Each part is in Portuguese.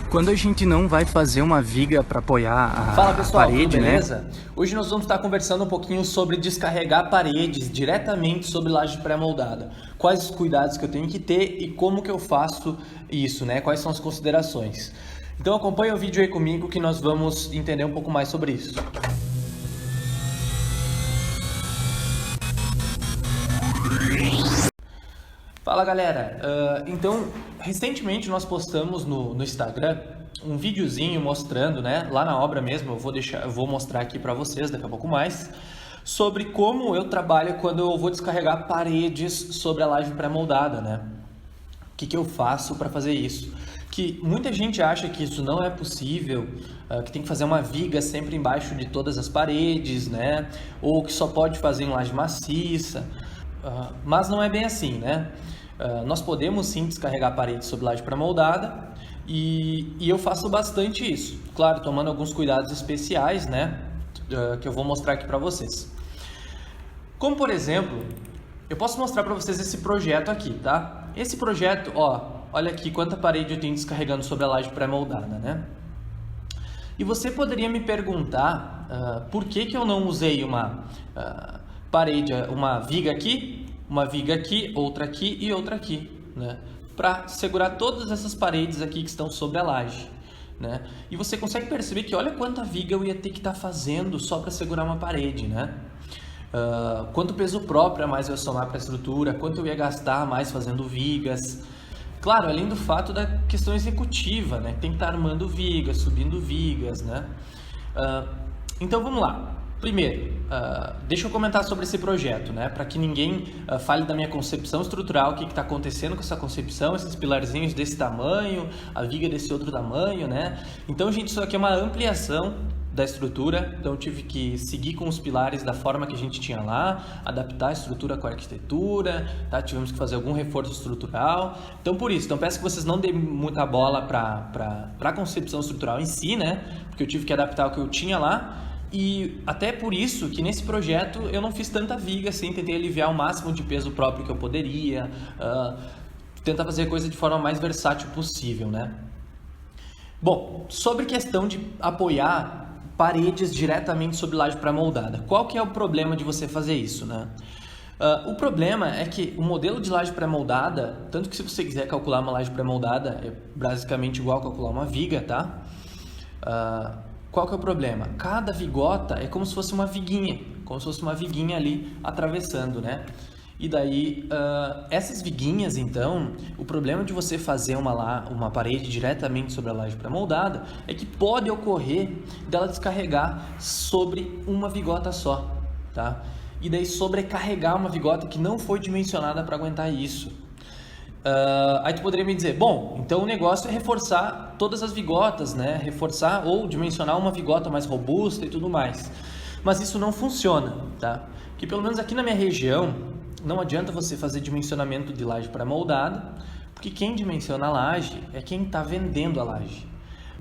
Quando a gente não vai fazer uma viga para apoiar Fala a pessoal, parede, tudo né? beleza? Hoje nós vamos estar conversando um pouquinho sobre descarregar paredes diretamente sobre laje pré-moldada. Quais os cuidados que eu tenho que ter e como que eu faço isso, né? Quais são as considerações. Então acompanha o vídeo aí comigo que nós vamos entender um pouco mais sobre isso. Fala galera, então recentemente nós postamos no Instagram um videozinho mostrando, né, lá na obra mesmo, eu vou mostrar aqui para vocês daqui a pouco mais, sobre como eu trabalho quando eu vou descarregar paredes sobre a laje pré-moldada, né? O que eu faço para fazer isso? Que muita gente acha que isso não é possível, que tem que fazer uma viga sempre embaixo de todas as paredes, né? Ou que só pode fazer em laje maciça, mas não é bem assim, né? Nós podemos sim descarregar paredes sobre laje pré-moldada e eu faço bastante isso, claro, tomando alguns cuidados especiais, né? Que eu vou mostrar aqui para vocês. Como por exemplo, eu posso mostrar para vocês esse projeto aqui, tá? Esse projeto, ó, olha aqui quanta parede eu tenho descarregando sobre a laje pré-moldada, né? E você poderia me perguntar por que eu não usei uma parede, uma viga aqui, outra aqui e outra aqui, né? Para segurar todas essas paredes aqui que estão sobre a laje, né? E você consegue perceber que olha quanta viga eu ia ter que estar fazendo só para segurar uma parede, né? Quanto peso próprio a mais eu ia somar para a estrutura, quanto eu ia gastar a mais fazendo vigas. Claro, além do fato da questão executiva, né? Tem que estar armando vigas, subindo vigas, né? Então vamos lá. Primeiro, deixa eu comentar sobre esse projeto, né? Para que ninguém fale da minha concepção estrutural, o que está acontecendo com essa concepção, esses pilarzinhos desse tamanho, a viga desse outro tamanho, né? Então, gente, isso aqui é uma ampliação da estrutura, então eu tive que seguir com os pilares da forma que a gente tinha lá, adaptar a estrutura com a arquitetura, tá? Tivemos que fazer algum reforço estrutural, então por isso, então peço que vocês não deem muita bola para a concepção estrutural em si, né? Porque eu tive que adaptar o que eu tinha lá, e até por isso que nesse projeto eu não fiz tanta viga assim, tentei aliviar o máximo de peso próprio que eu poderia, tentar fazer a coisa de forma mais versátil possível, né? Bom, sobre questão de apoiar paredes diretamente sobre laje pré-moldada. Qual que é o problema de você fazer isso, né? O problema é que o modelo de laje pré-moldada, tanto que se você quiser calcular uma laje pré-moldada, é basicamente igual a calcular uma viga, tá? Qual que é o problema? Cada vigota é como se fosse uma viguinha ali atravessando, né? E daí, essas viguinhas, então, o problema de você fazer uma parede diretamente sobre a laje pré-moldada é que pode ocorrer dela descarregar sobre uma vigota só, tá? E daí sobrecarregar uma vigota que não foi dimensionada para aguentar isso. Aí tu poderia me dizer, bom, então o negócio é reforçar todas as vigotas, né? Reforçar ou dimensionar uma vigota mais robusta e tudo mais. Mas isso não funciona, tá? Porque pelo menos aqui na minha região, não adianta você fazer dimensionamento de laje pré-moldada, porque quem dimensiona a laje é quem está vendendo a laje.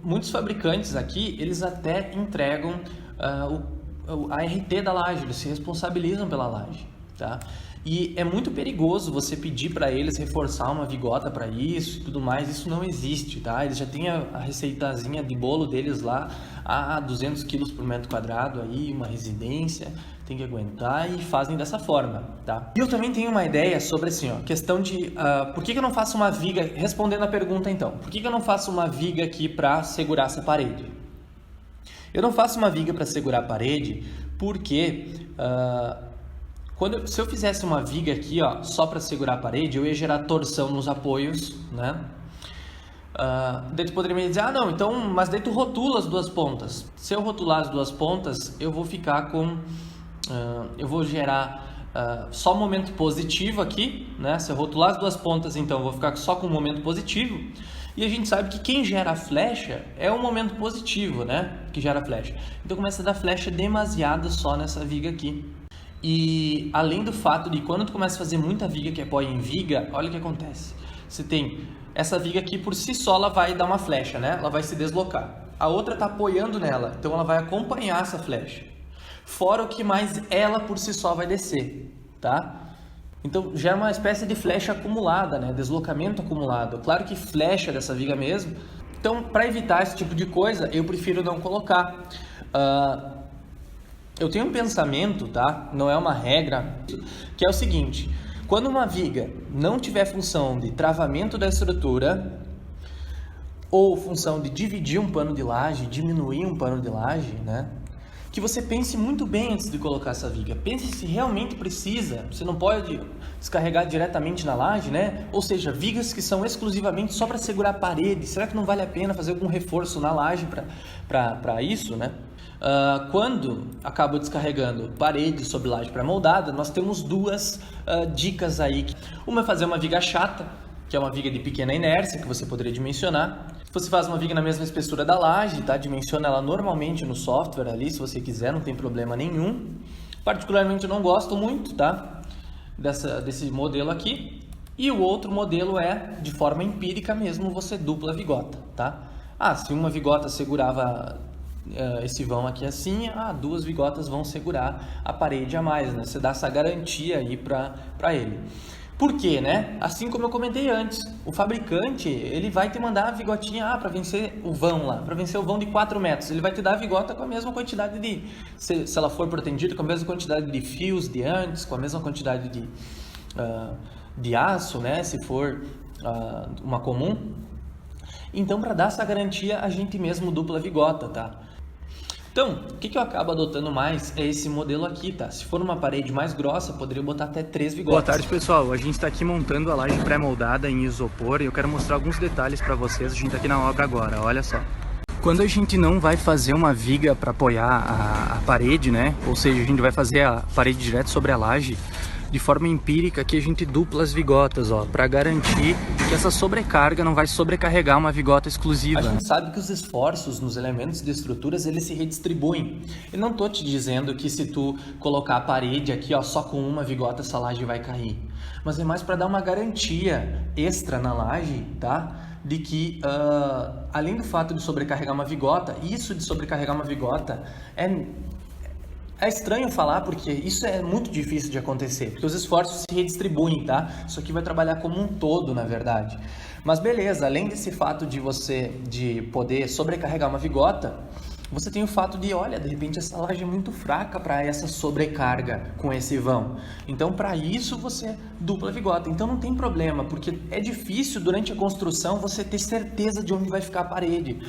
Muitos fabricantes aqui, eles até entregam a RT da laje, eles se responsabilizam pela laje, tá? E é muito perigoso você pedir para eles reforçar uma vigota para isso e tudo mais, isso não existe, tá? Eles já têm a receitazinha de bolo deles lá a 200 kg por metro quadrado, aí uma residência, tem que aguentar e fazem dessa forma, tá? E eu também tenho uma ideia sobre assim, ó, questão de por que eu não faço uma viga, respondendo a pergunta então, por que eu não faço uma viga aqui para segurar essa parede? Eu não faço uma viga para segurar a parede porque se eu fizesse uma viga aqui, ó, só para segurar a parede, eu ia gerar torção nos apoios, né? Daí tu poderia me dizer, não, então, mas daí tu rotula as duas pontas. Se eu rotular as duas pontas, eu vou ficar com, eu vou gerar só momento positivo aqui, né? Se eu rotular as duas pontas, então eu vou ficar só com momento positivo. E a gente sabe que quem gera a flecha é o momento positivo, né? Que gera a flecha. Então começa a dar flecha demasiada só nessa viga aqui. E além do fato de quando tu começa a fazer muita viga que apoia em viga, olha o que acontece. Você tem essa viga aqui por si só, ela vai dar uma flecha, né? Ela vai se deslocar. A outra está apoiando nela, então ela vai acompanhar essa flecha. Fora o que mais ela por si só vai descer, tá? Então gera uma espécie de flecha acumulada, né? Deslocamento acumulado. Claro que flecha dessa viga mesmo Então, para evitar esse tipo de coisa, eu prefiro não colocar. Eu tenho um pensamento, tá? Não é uma regra, que é o seguinte: quando uma viga não tiver função de travamento da estrutura ou função de dividir um pano de laje, diminuir um pano de laje, né? Que você pense muito bem antes de colocar essa viga. Pense se realmente precisa. Você não pode descarregar diretamente na laje, né? Ou seja, vigas que são exclusivamente só para segurar a parede. Será que não vale a pena fazer algum reforço na laje para isso, né? Quando acabo descarregando parede sobre laje pré-moldada, nós temos duas dicas aí. Uma é fazer uma viga chata, que é uma viga de pequena inércia, que você poderia dimensionar. Você faz uma viga na mesma espessura da laje, tá? Dimensiona ela normalmente no software ali, se você quiser, não tem problema nenhum. Particularmente eu não gosto muito, tá? Desse modelo aqui. E o outro modelo é de forma empírica mesmo, você dupla a vigota, tá? Se uma vigota segurava esse vão aqui assim, duas vigotas vão segurar a parede a mais, né? Você dá essa garantia aí para ele. Por quê, né? Assim como eu comentei antes, o fabricante, ele vai te mandar a vigotinha para vencer o vão lá, para vencer o vão de 4 metros. Ele vai te dar a vigota com a mesma quantidade de, se ela for protendida, com a mesma quantidade de fios de antes, com a mesma quantidade de aço, né? Se for uma comum. Então, para dar essa garantia, a gente mesmo dupla a vigota, tá? Então, o que eu acabo adotando mais é esse modelo aqui, tá? Se for uma parede mais grossa, poderia botar até 3 vigotas. Boa tarde, pessoal. A gente está aqui montando a laje pré-moldada em isopor e eu quero mostrar alguns detalhes para vocês. A gente está aqui na obra agora, olha só. Quando a gente não vai fazer uma viga para apoiar a parede, né? Ou seja, a gente vai fazer a parede direto sobre a laje, de forma empírica, aqui a gente dupla as vigotas, ó, para garantir que essa sobrecarga não vai sobrecarregar uma vigota exclusiva. A gente sabe que os esforços nos elementos de estruturas, eles se redistribuem. Eu não tô te dizendo que se tu colocar a parede aqui, ó, só com uma vigota essa laje vai cair. Mas é mais para dar uma garantia extra na laje, tá? De que, além do fato de sobrecarregar uma vigota, isso de sobrecarregar uma vigota é estranho falar, porque isso é muito difícil de acontecer, porque os esforços se redistribuem, tá? Isso aqui vai trabalhar como um todo, na verdade. Mas beleza, além desse fato de poder sobrecarregar uma vigota, você tem o fato de, olha, de repente essa laje é muito fraca para essa sobrecarga com esse vão. Então, para isso, você dupla a vigota. Então, não tem problema, porque é difícil, durante a construção, você ter certeza de onde vai ficar a parede.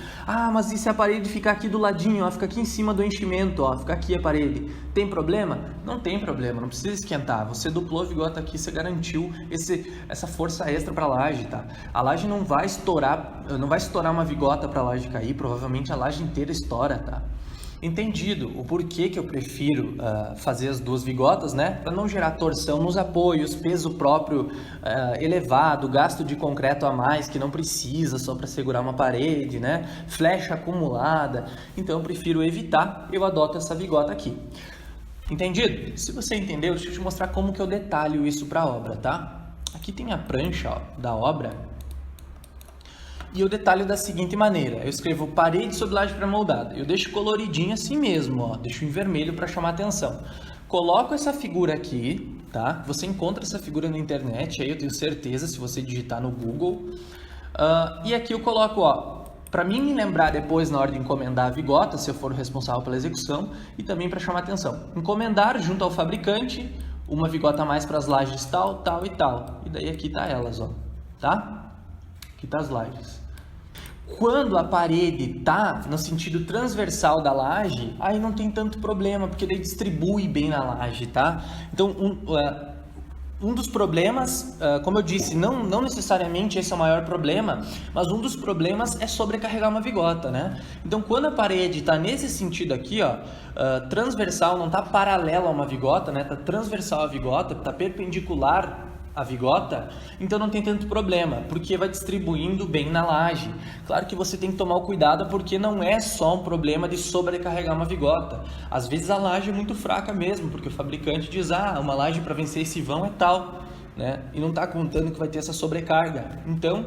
Mas e se a parede ficar aqui do ladinho, ó, fica aqui em cima do enchimento, ó, fica aqui a parede? Tem problema? Não tem problema, não precisa esquentar. Você duplou a vigota aqui, você garantiu essa força extra para a laje, tá? A laje não vai estourar uma vigota para a laje cair, provavelmente a laje inteira estoura. Tá? Entendido o porquê que eu prefiro fazer as duas vigotas, né? Para não gerar torção nos apoios, peso próprio elevado, gasto de concreto a mais que não precisa só para segurar uma parede, né? Flecha acumulada. Então eu prefiro evitar, eu adoto essa vigota aqui. Entendido? Se você entendeu, deixa eu te mostrar como que eu detalho isso para a obra, tá? Aqui tem a prancha, ó, da obra. E eu detalho da seguinte maneira: eu escrevo parede sobre laje pré-moldada. Eu deixo coloridinho assim mesmo, ó, deixo em vermelho para chamar atenção. Coloco essa figura aqui, tá? Você encontra essa figura na internet, aí eu tenho certeza, se você digitar no Google. E aqui eu coloco, ó, para mim me lembrar depois na hora de encomendar a vigota, se eu for o responsável pela execução, e também para chamar atenção. Encomendar junto ao fabricante uma vigota a mais para as lajes tal, tal e tal. E daí aqui tá elas, ó, tá? Aqui tá as lajes. Quando a parede tá no sentido transversal da laje, aí não tem tanto problema, porque ele distribui bem na laje, tá? Então, um dos problemas, como eu disse, não necessariamente esse é o maior problema, mas um dos problemas é sobrecarregar uma vigota, né? Então, quando a parede está nesse sentido aqui, ó, transversal, não está paralela a uma vigota, né? Está transversal à vigota, está perpendicular a vigota, então não tem tanto problema, porque vai distribuindo bem na laje. Claro que você tem que tomar o cuidado, porque não é só um problema de sobrecarregar uma vigota. Às vezes a laje é muito fraca mesmo, porque o fabricante diz, uma laje para vencer esse vão é tal, né? E não está contando que vai ter essa sobrecarga. Então,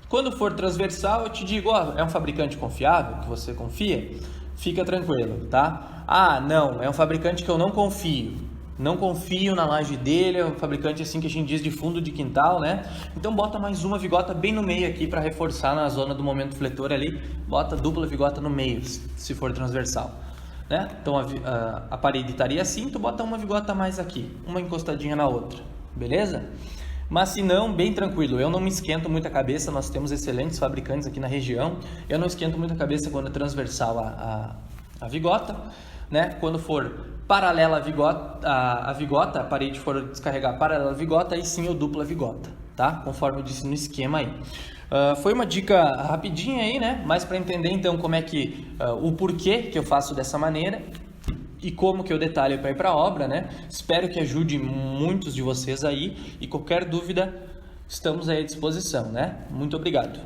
quando for transversal, eu te digo, é um fabricante confiável, que você confia? Fica tranquilo, tá? Não, é um fabricante que eu não confio. Não confio na laje dele, é um fabricante assim que a gente diz de fundo de quintal, né? Então bota mais uma vigota bem no meio aqui para reforçar na zona do momento fletor ali. Bota dupla vigota no meio, se for transversal, né? Então a parede estaria assim, tu bota uma vigota mais aqui, uma encostadinha na outra, beleza? Mas se não, bem tranquilo, eu não me esquento muito a cabeça, nós temos excelentes fabricantes aqui na região, eu não esquento muito a cabeça quando é transversal a vigota, né? Quando for paralela a vigota, a parede for descarregar paralela a vigota, aí sim eu duplo a vigota, tá? Conforme eu disse no esquema aí. Foi uma dica rapidinha aí, né? Mas para entender então como é que, o porquê que eu faço dessa maneira e como que eu detalho para ir para a obra, né? Espero que ajude muitos de vocês aí e qualquer dúvida estamos aí à disposição, né? Muito obrigado.